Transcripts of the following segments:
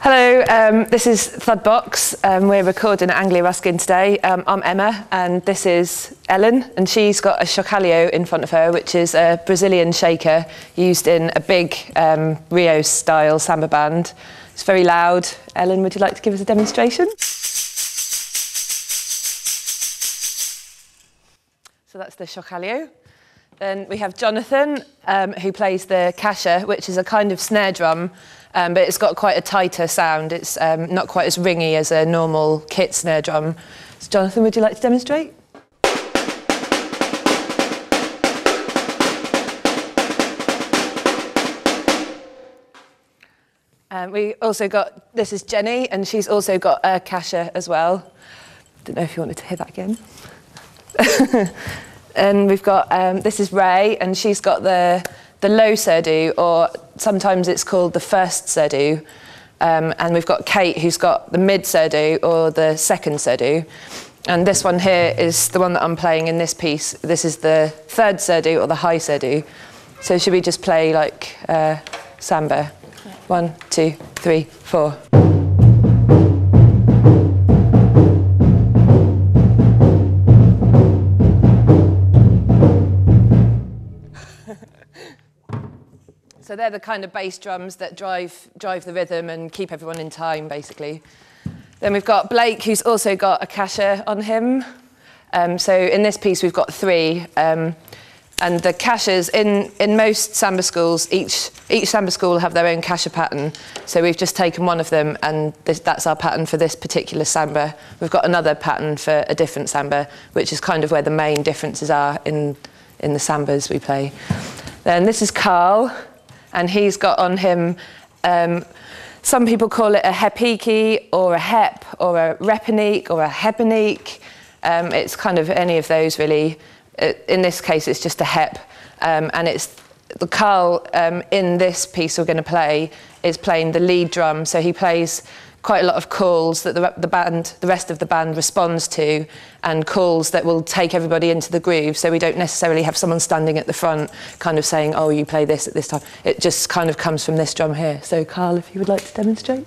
Hello, this is Thudbox. We're recording at Anglia Ruskin today. I'm Emma and this is Ellen, and she's got a chocalho in front of her, which is a Brazilian shaker used in a big Rio-style samba band. It's very loud. Ellen, would you like to give us a demonstration? So that's the chocalho. Then we have Jonathan, who plays the caixa, which is a kind of snare drum, but it's got quite a tighter sound. It's not quite as ringy as a normal kit snare drum. So Jonathan, would you like to demonstrate? We also got, this is Jenny, and she's also got a caixa as well. Don't know if you wanted to hear that again. And we've got, this is Ray, and she's got the low surdo, or sometimes it's called the first surdo. And we've got Kate, who's got the mid surdo, or the second surdo. And this one here is the one that I'm playing in this piece. This is the third surdo, or the high surdo. So should we just play like Samba? 1, 2, 3, 4. So they're the kind of bass drums that drive the rhythm and keep everyone in time, basically. Then we've got Blake, who's also got a caixa on him. So in this piece, we've got 3. And the caixas, in most samba schools, each samba school will have their own caixa pattern. So we've just taken one of them, and that's our pattern for this particular samba. We've got another pattern for a different samba, which is kind of where the main differences are in the sambas we play. Then this is Carl, and he's got on him, some people call it a hepiki, or a hep, or a repanique, or a hebanique. It's kind of any of those, really. In this case, it's just a hep, and it's the Carl in this piece we're going to play is playing the lead drum, so he plays quite a lot of calls that the rest of the band responds to, and calls that will take everybody into the groove. So we don't necessarily have someone standing at the front, kind of saying, "Oh, you play this at this time." It just kind of comes from this drum here. So, Carl, if you would like to demonstrate.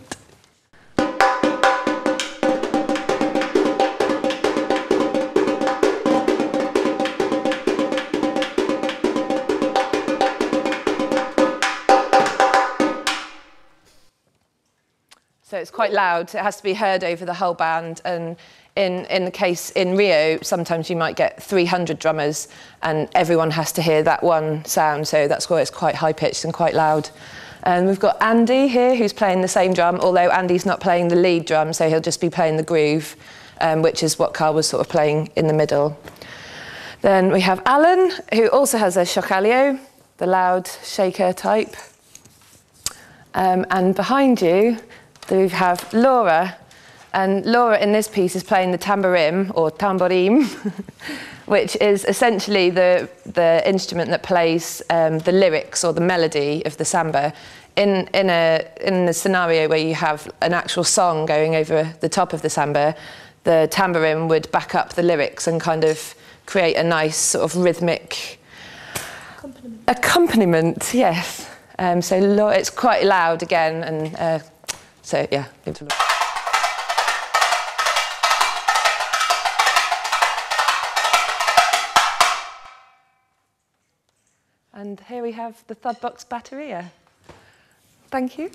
So it's quite loud. It has to be heard over the whole band. And in the case in Rio, sometimes you might get 300 drummers and everyone has to hear that one sound. So that's why it's quite high-pitched and quite loud. And we've got Andy here, who's playing the same drum, although Andy's not playing the lead drum, so he'll just be playing the groove, which is what Carl was sort of playing in the middle. Then we have Alan, who also has a chocalho, the loud shaker type. And behind you, we have Laura, and Laura in this piece is playing the tamborim, or tamborim, which is essentially the instrument that plays the lyrics or the melody of the samba. In the scenario where you have an actual song going over the top of the samba, the tamborim would back up the lyrics and kind of create a nice sort of rhythmic accompaniment, yes. So Laura, it's quite loud again, and so, yeah, give it a look. And here we have the Thudbox Batteria. Thank you.